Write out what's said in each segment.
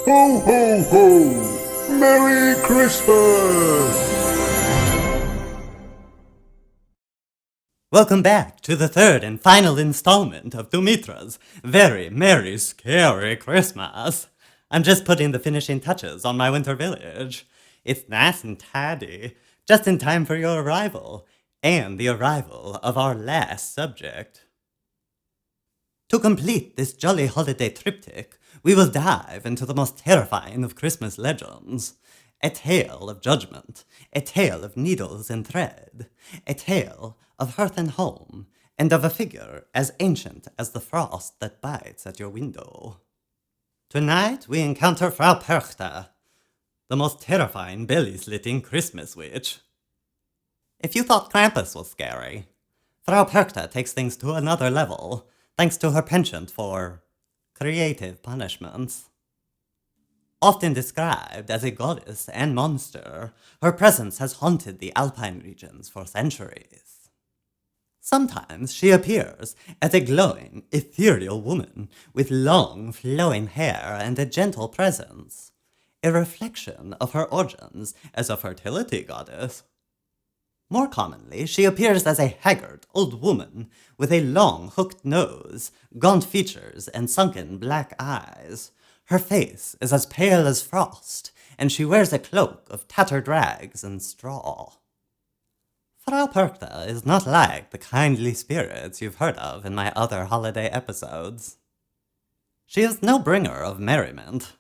Ho, ho, ho! Merry Christmas! Welcome back to the third and final installment of Dumitra's Very Merry Scary Christmas. I'm just putting the finishing touches on my winter village. It's nice and tidy, just in time for your arrival, and the arrival of our last subject. To complete this jolly holiday triptych, we will dive into the most terrifying of Christmas legends. A tale of judgment, a tale of needles and thread, a tale of hearth and home, and of a figure as ancient as the frost that bites at your window. Tonight we encounter Frau Perchta, the most terrifying belly-slitting Christmas witch. If you thought Krampus was scary, Frau Perchta takes things to another level, thanks to her penchant for creative punishments. Often described as a goddess and monster, her presence has haunted the Alpine regions for centuries. Sometimes she appears as a glowing, ethereal woman with long, flowing hair and a gentle presence, a reflection of her origins as a fertility goddess. More commonly, she appears as a haggard old woman with a long, hooked nose, gaunt features, and sunken black eyes. Her face is as pale as frost, and she wears a cloak of tattered rags and straw. Frau Perchta is not like the kindly spirits you've heard of in my other holiday episodes. She is no bringer of merriment.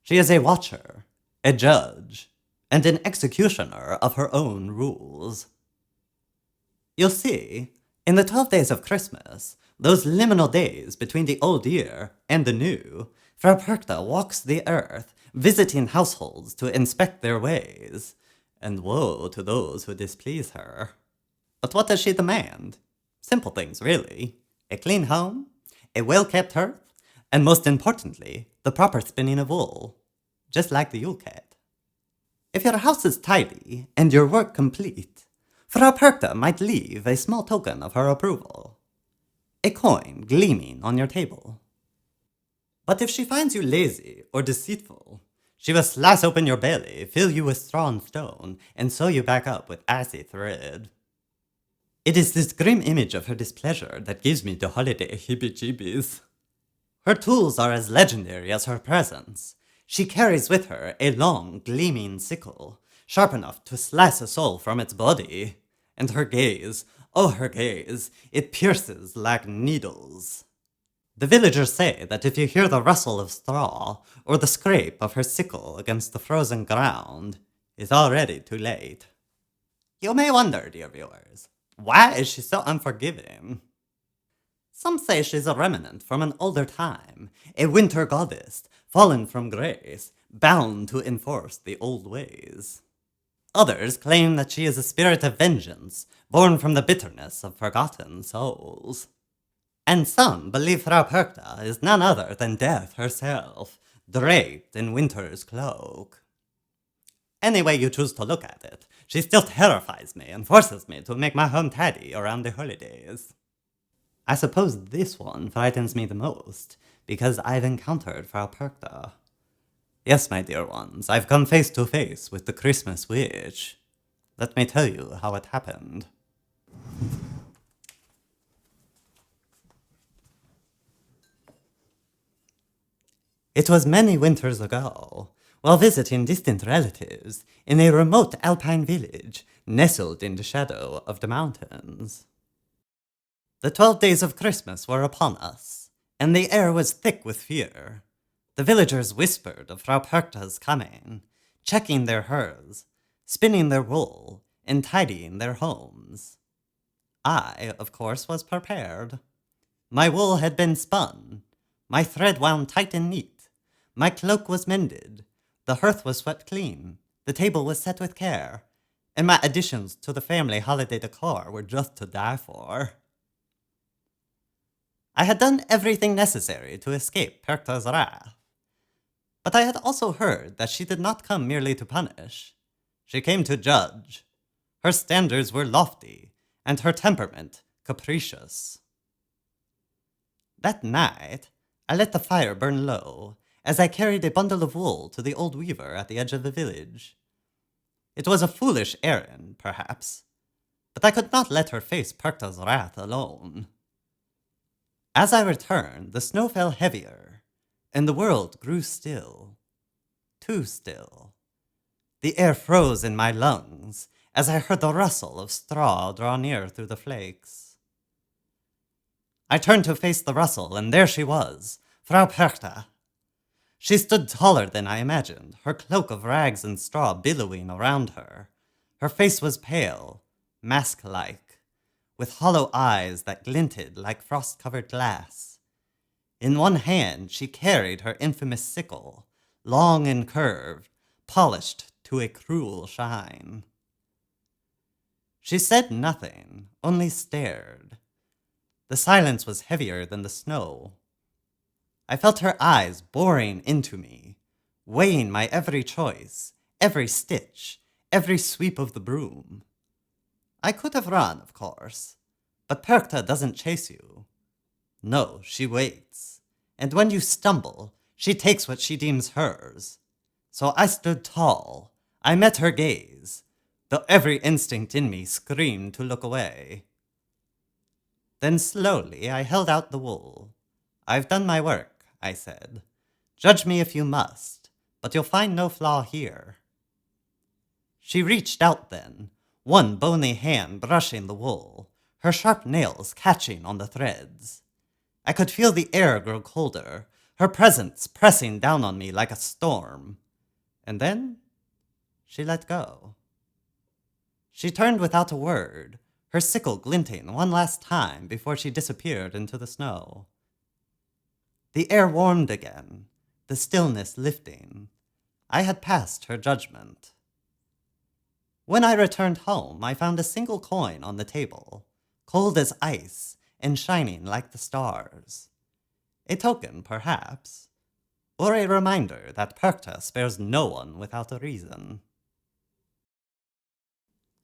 She is a watcher, a judge, and an executioner of her own rules. You'll see, in the 12 days of Christmas, those liminal days between the old year and the new, Frau Perchta walks the earth, visiting households to inspect their ways, and woe to those who displease her. But what does she demand? Simple things, really. A clean home, a well-kept hearth, and most importantly, the proper spinning of wool, just like the Yule Cat. If your house is tidy and your work complete, Frau Perchta might leave a small token of her approval. A coin gleaming on your table. But if she finds you lazy or deceitful, she will slice open your belly, fill you with straw and stone, and sew you back up with icy thread. It is this grim image of her displeasure that gives me the holiday heebie-jeebies. Her tools are as legendary as her presence. She carries with her a long, gleaming sickle, sharp enough to slice a soul from its body. And her gaze, oh her gaze, it pierces like needles. The villagers say that if you hear the rustle of straw, or the scrape of her sickle against the frozen ground, it's already too late. You may wonder, dear viewers, why is she so unforgiving? Some say she's a remnant from an older time, a winter goddess, fallen from grace, bound to enforce the old ways. Others claim that she is a spirit of vengeance, born from the bitterness of forgotten souls. And some believe Frau Perchta is none other than Death herself, draped in winter's cloak. Any way you choose to look at it, she still terrifies me and forces me to make my home tidy around the holidays. I suppose this one frightens me the most, because I've encountered Frau Perchta. Yes, my dear ones, I've come face to face with the Christmas witch. Let me tell you how it happened. It was many winters ago, while visiting distant relatives in a remote alpine village nestled in the shadow of the mountains. The 12 days of Christmas were upon us, and the air was thick with fear. The villagers whispered of Frau Perchta's coming, checking their hearths, spinning their wool, and tidying their homes. I, of course, was prepared. My wool had been spun, my thread wound tight and neat, my cloak was mended, the hearth was swept clean, the table was set with care, and my additions to the family holiday decor were just to die for. I had done everything necessary to escape Perchta's wrath. But I had also heard that she did not come merely to punish. She came to judge. Her standards were lofty, and her temperament capricious. That night, I let the fire burn low, as I carried a bundle of wool to the old weaver at the edge of the village. It was a foolish errand, perhaps, but I could not let her face Perkta's wrath alone. As I returned, the snow fell heavier, and the world grew still. Too still. The air froze in my lungs as I heard the rustle of straw draw near through the flakes. I turned to face the rustle, and there she was, Frau Perkta. She stood taller than I imagined, her cloak of rags and straw billowing around her. Her face was pale, mask-like, with hollow eyes that glinted like frost-covered glass. In one hand she carried her infamous sickle, long and curved, polished to a cruel shine. She said nothing, only stared. The silence was heavier than the snow. I felt her eyes boring into me, weighing my every choice, every stitch, every sweep of the broom. I could have run, of course, but Perkta doesn't chase you. No, she waits, and when you stumble, she takes what she deems hers. So I stood tall. I met her gaze, though every instinct in me screamed to look away. Then slowly I held out the wool. "I've done my work," I said. "Judge me if you must, but you'll find no flaw here." She reached out then, one bony hand brushing the wool, her sharp nails catching on the threads. I could feel the air grow colder, her presence pressing down on me like a storm. And then she let go. She turned without a word, her sickle glinting one last time before she disappeared into the snow. The air warmed again, the stillness lifting. I had passed her judgment. When I returned home, I found a single coin on the table, cold as ice and shining like the stars. A token, perhaps, or a reminder that Perkta spares no one without a reason.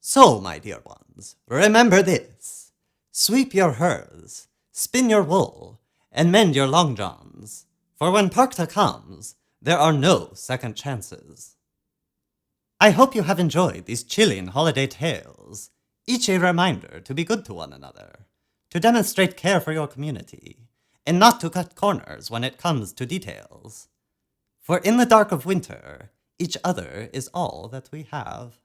So, my dear ones, remember this. Sweep your hearths, spin your wool, and mend your long johns, for when Perkta comes, there are no second chances. I hope you have enjoyed these chilling holiday tales, each a reminder to be good to one another, to demonstrate care for your community, and not to cut corners when it comes to details. For in the dark of winter, each other is all that we have.